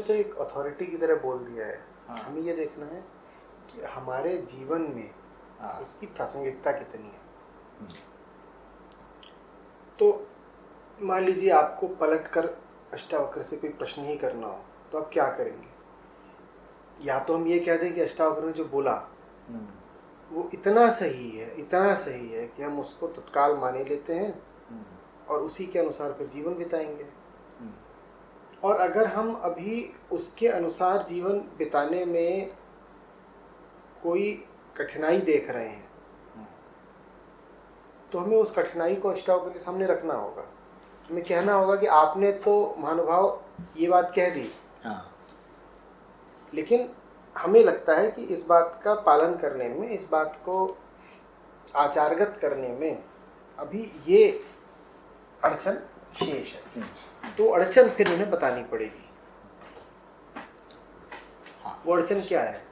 तो एक अथॉरिटी की तरह बोल दिया है। हाँ। हमें ये देखना है कि हमारे जीवन में इसकी प्रासंगिकता कितनी है। तो मान लीजिए आपको पलटकर अष्टावक्र से कोई प्रश्न ही करना हो तो आप क्या करेंगे? या तो हम ये कह दें कि अष्टावक्र ने जो बोला वो इतना सही है कि हम उसको तत्काल मान ही लेते हैं और उसी के अनुसार फिर जीवन बिताएंगे। और अगर हम अभी उसके अनुसार जीवन बिताने में कोई कठिनाई देख रहे हैं तो हमें उस कठिनाई को अष्टावक्र के सामने रखना होगा। हमें कहना होगा कि आपने तो महानुभाव ये बात कह दी, लेकिन हमें लगता है कि इस बात का पालन करने में, इस बात को आचारगत करने में अभी ये अड़चन शेष है। तो अड़चन फिर उन्हें बतानी पड़ेगी। वो अड़चन क्या है?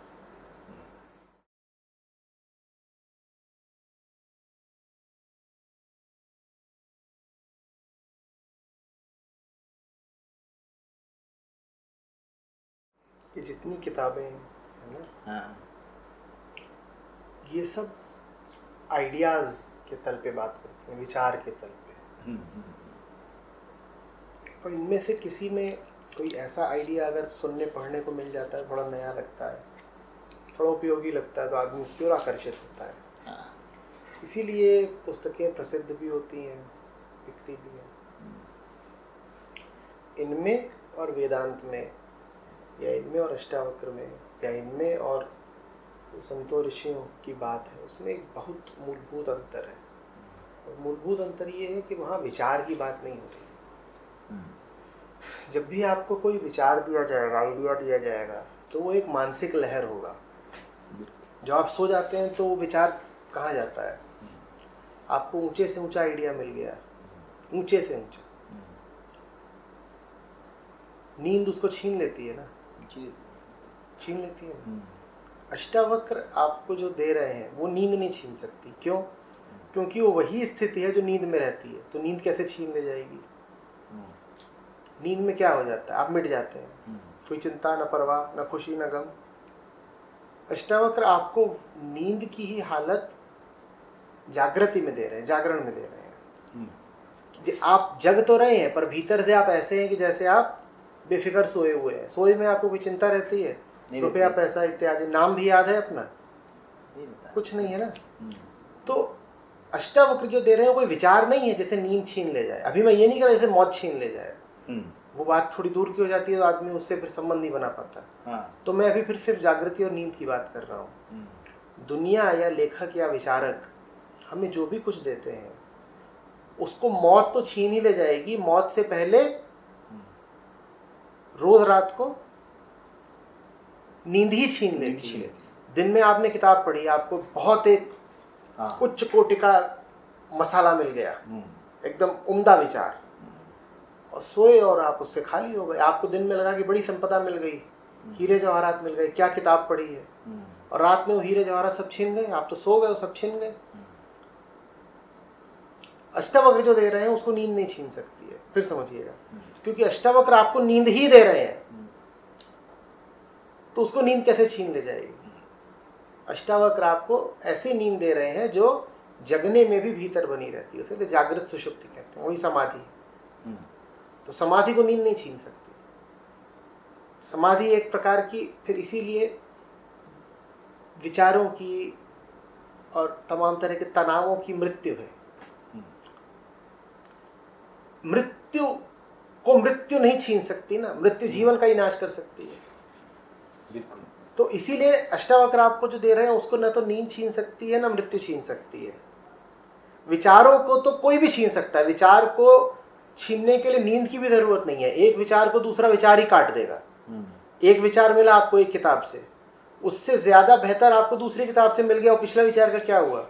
ये जितनी किताबें हैं ना, ये सब आइडियाज के तल पे बात करते हैं, विचार के तल पे। और इनमें से किसी में कोई ऐसा आइडिया अगर सुनने पढ़ने को मिल जाता है, थोड़ा नया लगता है, थोड़ा उपयोगी लगता है, तो आदमी उसकी ओर आकर्षित होता है। इसीलिए पुस्तकें प्रसिद्ध भी होती हैं, बिकती भी हैं। इनमें और वेदांत में, या इनमें और अष्टावक्र में, या इनमें और संतों ऋषियों की बात है, उसमें एक बहुत मूलभूत अंतर है। और मूलभूत अंतर ये है कि वहाँ विचार की बात नहीं हो रही। जब भी आपको कोई विचार दिया जाएगा, आइडिया दिया जाएगा, तो वो एक मानसिक लहर होगा। जब आप सो जाते हैं तो वो विचार कहाँ जाता है? आपको ऊंचे से ऊंचा आइडिया मिल गया, ऊंचे से ऊंचा। नींद उसको छीन लेती है ना, छीन लेती है। अष्टावक्र आपको जो दे रहे हैं वो नींद नहीं छीन सकती। क्यों? क्योंकि वो वही स्थिति है जो नींद में रहती है। तो नींद कैसे छीन ले जाएगी? नींद में क्या हो जाता है? आप मिट जाते हैं, कोई चिंता न परवाह, न खुशी न गम। अष्टावक्र आपको नींद की ही हालत जागृति में दे रहे हैं, जागरण में दे रहे हैं। आप जग तो रहे हैं पर भीतर से आप ऐसे हैं कि जैसे आप बेफिक्र सोए हुए हैं। सोए में आपको कोई चिंता रहती है? रुपया पैसा इत्यादि, नाम भी याद है अपना? कुछ नहीं है ना। तो अष्टावक्र जो दे रहे हैं कोई विचार नहीं है जैसे नींद छीन ले जाए। अभी मैं ये नहीं कर रहा जैसे मौत छीन ले जाए, वो बात थोड़ी दूर की हो जाती है तो आदमी उससे फिर संबंध नहीं बना पाता। तो मैं अभी फिर सिर्फ जागृति और नींद की बात कर रहा हूँ। दुनिया या लेखक या विचारक हमें जो भी कुछ देते हैं उसको मौत तो छीन ही ले जाएगी। मौत से पहले रोज रात को नींद ही छीन लेती है। दिन में आपने किताब पढ़ी, आपको बहुत एक उच्च कोटि का मसाला मिल गया, एकदम उम्दा विचार, और सोए और आप उससे खाली हो गए। आपको दिन में लगा कि बड़ी संपदा मिल गई, हीरे जवाहरात मिल गए, क्या किताब पढ़ी है, और रात में वो हीरे जवाहरात सब छीन गए। आप तो सो गए, सब छीन गए। अष्टावक्र जो दे रहे हैं उसको नींद नहीं छीन सकती है। फिर समझिएगा, क्योंकि अष्टावक्र आपको नींद ही दे रहे हैं तो उसको नींद कैसे छीन ले जाएगी? अष्टावक्र आपको ऐसी नींद दे रहे हैं जो जगने में भी भीतर बनी रहती है। उसे तो जागृत सुषुप्ति कहते हैं, वही समाधि। तो समाधि को नींद नहीं छीन सकती। समाधि एक प्रकार की फिर इसीलिए विचारों की और तमाम तरह के तनावों की मृत्यु है। मृत्यु को मृत्यु नहीं छीन सकती ना, मृत्यु जीवन का ही नाश कर सकती है। बिल्कुल। तो इसीलिए अष्टावक्र आपको जो दे रहे हैं उसको न तो नींद छीन सकती है ना मृत्यु छीन सकती है। विचारों को तो कोई भी छीन सकता है। विचार को छीनने के लिए नींद की भी जरूरत नहीं है। एक विचार को दूसरा विचार ही काट देगा। एक विचार मिला आपको एक किताब से, उससे ज्यादा बेहतर आपको दूसरी किताब से मिल गया, और पिछला विचार का क्या हुआ?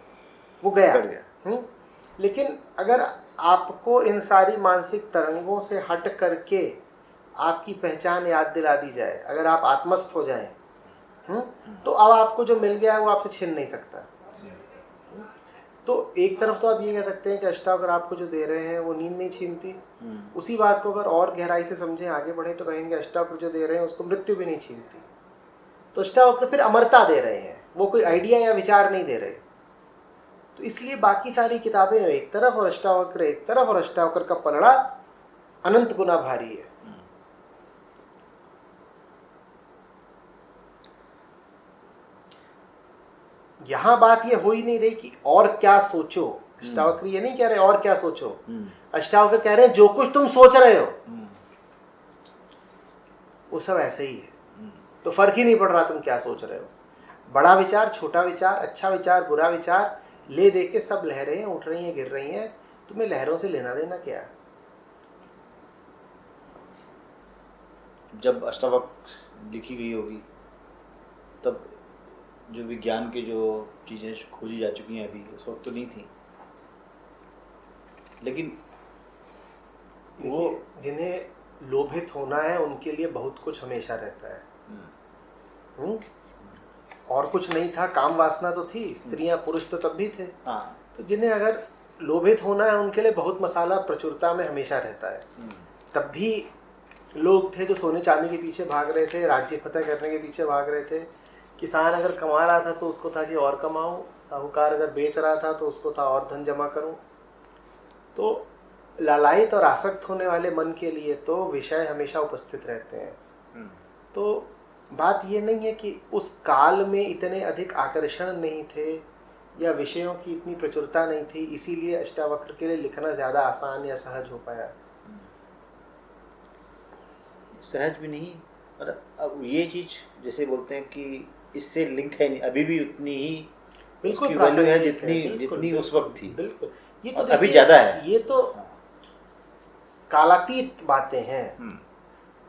वो गया। लेकिन अगर आपको इन सारी मानसिक तरंगों से हट करके आपकी पहचान याद दिला दी जाए, अगर आप आत्मस्थ हो जाएं, तो अब आपको जो मिल गया है वो आपसे छिन नहीं सकता। तो एक तरफ तो आप ये कह सकते हैं कि अष्टावक्र आपको जो दे रहे हैं वो नींद नहीं छीनती। उसी बात को अगर और गहराई से समझें, आगे बढ़े, तो कहेंगे अष्टावक्र जो दे रहे हैं उसको मृत्यु भी नहीं छीनती। तो अष्टावक्र फिर अमरता दे रहे हैं, वो कोई आइडिया या विचार नहीं दे रहे। तो इसलिए बाकी सारी किताबें एक तरफ और अष्टावक्र एक तरफ, और अष्टावक्र का पलड़ा अनंत गुना भारी है। यहां बात ये हो ही नहीं रही कि और क्या सोचो। अष्टावक्र ये नहीं कह रहे और क्या सोचो, अष्टावक्र कह रहे हैं जो कुछ तुम सोच रहे हो वो सब ऐसे ही है। तो फर्क ही नहीं पड़ रहा तुम क्या सोच रहे हो। बड़ा विचार, छोटा विचार, अच्छा विचार, बुरा विचार, ले दे के सब लहरें उठ रही हैं, गिर रही हैं। तुम्हें लहरों से लेना देना क्या है? जब अष्टावक्र लिखी गई होगी तब जो विज्ञान के जो चीज़ें खोजी जा चुकी हैं अभी उस वक्त तो नहीं थी, लेकिन वो जिन्हें लोभित होना है उनके लिए बहुत कुछ हमेशा रहता है। और कुछ नहीं था, काम वासना तो थी, स्त्रियां पुरुष तो तब भी थे। तो जिन्हें अगर लोभित होना है उनके लिए बहुत मसाला प्रचुरता में हमेशा रहता है। तब भी लोग थे जो सोने चांदी के पीछे भाग रहे थे, राज्य फतेह करने के पीछे भाग रहे थे। किसान अगर कमा रहा था तो उसको था कि और कमाऊं, साहूकार अगर बेच रहा था तो उसको था और धन जमा करूं। तो लालायित और आसक्त होने वाले मन के लिए तो विषय हमेशा उपस्थित रहते हैं। तो बात ये नहीं है कि उस काल में इतने अधिक आकर्षण नहीं थे या विषयों की इतनी प्रचुरता नहीं थी, इसीलिए अष्टावक्र के लिए लिखना ज़्यादा आसान या सहज हो पाया। सहज भी नहीं, और अब ये चीज़ जैसे बोलते हैं कि इससे लिंक है नहीं, अभी भी उतनी ही बिल्कुल उसकी वैल्यू है जितनी उस वक्त थी। बिल्कुल, ये तो अभी ज़्यादा है। ये तो कालातीत बातें हैं,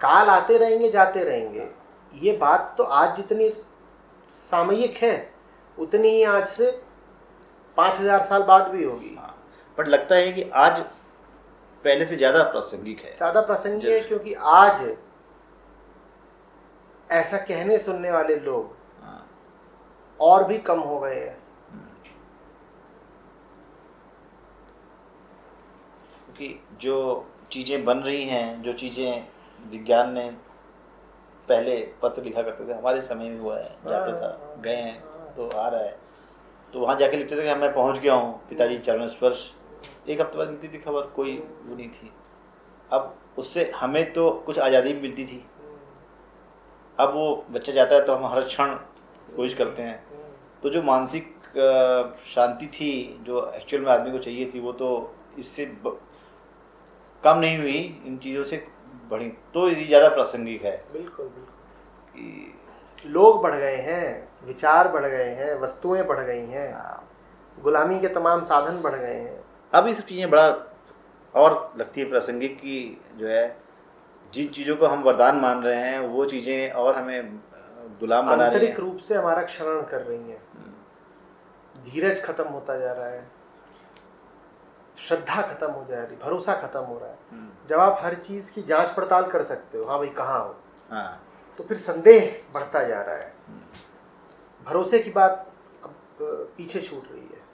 काल आते रहेंगे जाते रहेंगे। ये बात तो आज जितनी सामयिक है उतनी ही आज से 5000 साल बाद भी होगी। बट लगता है कि आज पहले से ज़्यादा प्रासंगिक है। ज़्यादा प्रासंगिक है क्योंकि आज ऐसा कहने सुनने वाले लोग और भी कम हो गए हैं। क्योंकि जो चीज़ें बन रही हैं, जो चीज़ें विज्ञान ने पहले पत्र लिखा करते थे, हमारे समय में हुआ है, जाता था, गए हैं तो आ रहा है, तो वहाँ जाके लिखते थे कि मैं पहुँच गया हूँ, पिताजी चरण स्पर्श, एक हफ्ते बाद मिलती थी खबर, कोई वो नहीं थी। अब उससे हमें तो कुछ आज़ादी भी मिलती थी। अब वो बच्चा जाता है तो हम हर क्षण कोशिश करते हैं। तो जो मानसिक शांति थी, जो एक्चुअल में आदमी को चाहिए थी, वो तो इससे कम नहीं हुई, इन चीज़ों से बढ़ी। तो ये ज़्यादा प्रासंगिक है। बिल्कुल बिल्कुल। लोग बढ़ गए हैं, विचार बढ़ गए हैं, वस्तुएं बढ़ गई हैं, गुलामी के तमाम साधन बढ़ गए हैं। अब ये सब चीज़ें बड़ा और लगती है प्रासंगिक की जो है, जिन चीज़ों को हम वरदान मान रहे हैं वो चीज़ें और हमें गुलाम बना रही हैं, आंतरिक रूप से हमारा क्षरण कर रही हैं। धीरज खत्म होता जा रहा है, श्रद्धा खत्म हो जा रही, भरोसा खत्म हो रहा है। जब आप हर चीज़ की जांच पड़ताल कर सकते हो, हाँ भाई कहाँ हो, तो फिर संदेह बढ़ता जा रहा है, भरोसे की बात अब पीछे छूट रही है।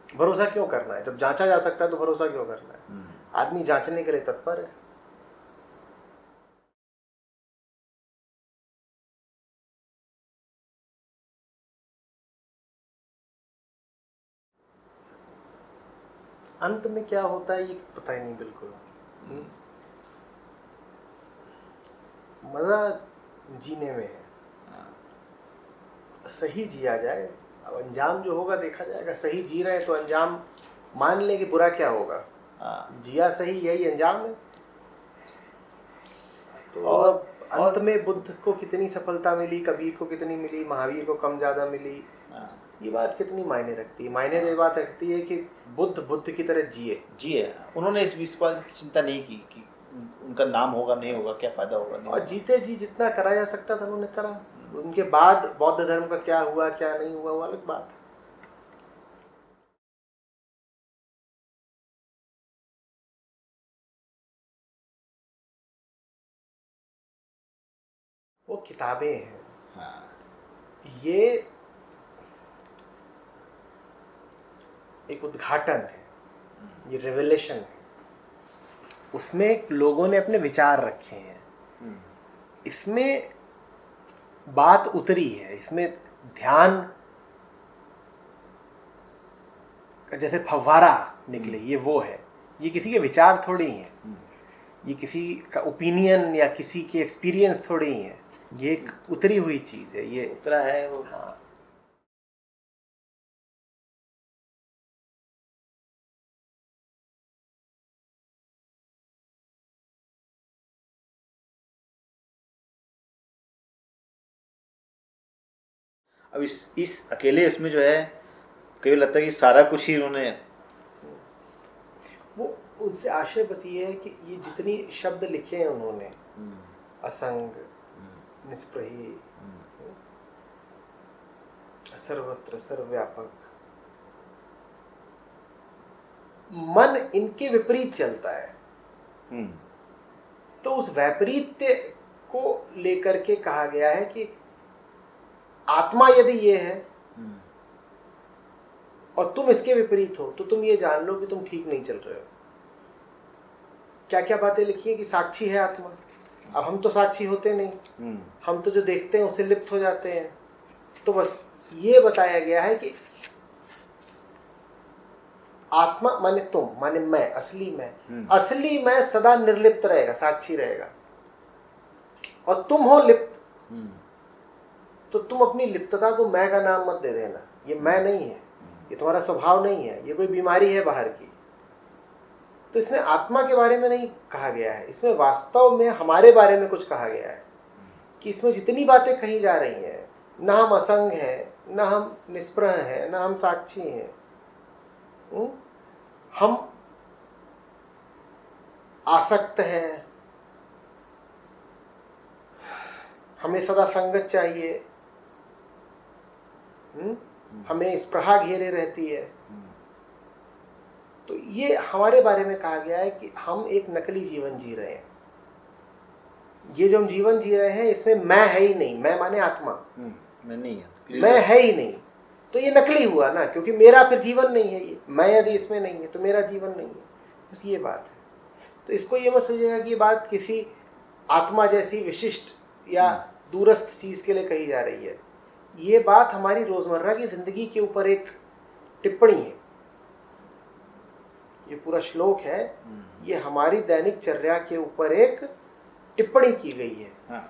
भरोसा क्यों करना है जब जांचा जा सकता है? तो भरोसा क्यों करना है? आदमी जांचने के लिए तत्पर है। अंत में क्या होता है ये पता ही नहीं बिल्कुल। मजा जीने में है, सही जिया जाए। अब अंजाम जो होगा देखा जाएगा। सही जी रहे हैं तो अंजाम मान लें कि बुरा क्या होगा, जिया सही यही अंजाम है। तो अब अंत में बुद्ध को कितनी सफलता मिली, कबीर को कितनी मिली, महावीर को कम ज़्यादा मिली, ये बात कितनी मायने रखती है? मायने तो ये बात रखती है कि बुद्ध की तरह जिए। उन्होंने इस बात की चिंता नहीं की कि उनका नाम होगा नहीं होगा, क्या फ़ायदा होगा नहीं और होगा। जीते जी जितना करा जा सकता था उन्होंने करा। उनके बाद बौद्ध धर्म का क्या हुआ क्या नहीं हुआ वो अलग बात है। वो किताबें हैं। ये एक उद्घाटन है, ये रेवलेशन है। उसमें लोगों ने अपने विचार रखे हैं, इसमें बात उतरी है, इसमें ध्यान जैसे फव्वारा निकले, ये वो है। ये किसी के विचार थोड़ी हैं, ये किसी का ओपिनियन या किसी के एक्सपीरियंस थोड़ी ही है, ये एक उतरी हुई चीज़ है, ये उतरा है वो। हाँ। अब इस अकेले इसमें जो है कई लगता है कि सारा कुछ ही उन्होंने, वो उनसे आशय बस ये है कि ये जितनी शब्द लिखे हैं उन्होंने, असंग, निष्प्रही, सर्वत्र, सर्वव्यापक, मन इनके विपरीत चलता है। तो उस वैपरीत्य को लेकर के कहा गया है कि आत्मा यदि ये है और तुम इसके विपरीत हो, तो तुम ये जान लो कि तुम ठीक नहीं चल रहे हो। क्या क्या बातें लिखी है कि साक्षी है आत्मा। अब हम तो साक्षी होते नहीं, हम तो जो देखते हैं उसे लिप्त हो जाते हैं। तो बस ये बताया गया है कि आत्मा माने तुम, माने मैं, असली मैं, असली मैं सदा निर्लिप्त रहेगा, साक्षी रहेगा, और तुम हो लिप्त। तो तुम अपनी लिप्तता को मैं का नाम मत दे देना। ये मैं नहीं है, ये तुम्हारा स्वभाव नहीं है, ये कोई बीमारी है बाहर की। तो इसमें आत्मा के बारे में नहीं कहा गया है, इसमें वास्तव में हमारे बारे में कुछ कहा गया है कि इसमें जितनी बातें कही जा रही हैं, ना हम असंग हैं, ना हम निष्प्रह हैं, ना हम साक्षी हैं, हम आसक्त हैं, हमें सदा संगत चाहिए, हमें स्पृहा घेरे रहती है। तो ये हमारे बारे में कहा गया है कि हम एक नकली जीवन जी रहे हैं। ये जो हम जीवन जी रहे हैं इसमें मैं है ही नहीं। मैं माने आत्मा, मैं नहीं है, मैं है ही नहीं। तो ये नकली हुआ ना, क्योंकि मेरा फिर जीवन नहीं है। ये मैं यदि इसमें नहीं है तो मेरा जीवन नहीं है। बस ये बात है। तो इसको ये मत समझिएगा कि ये बात किसी आत्मा जैसी विशिष्ट या दूरस्थ चीज के लिए कही जा रही है। ये बात हमारी रोजमर्रा की जिंदगी के ऊपर एक टिप्पणी है। ये पूरा श्लोक है, ये हमारी दैनिक चर्या के ऊपर एक टिप्पणी की गई है।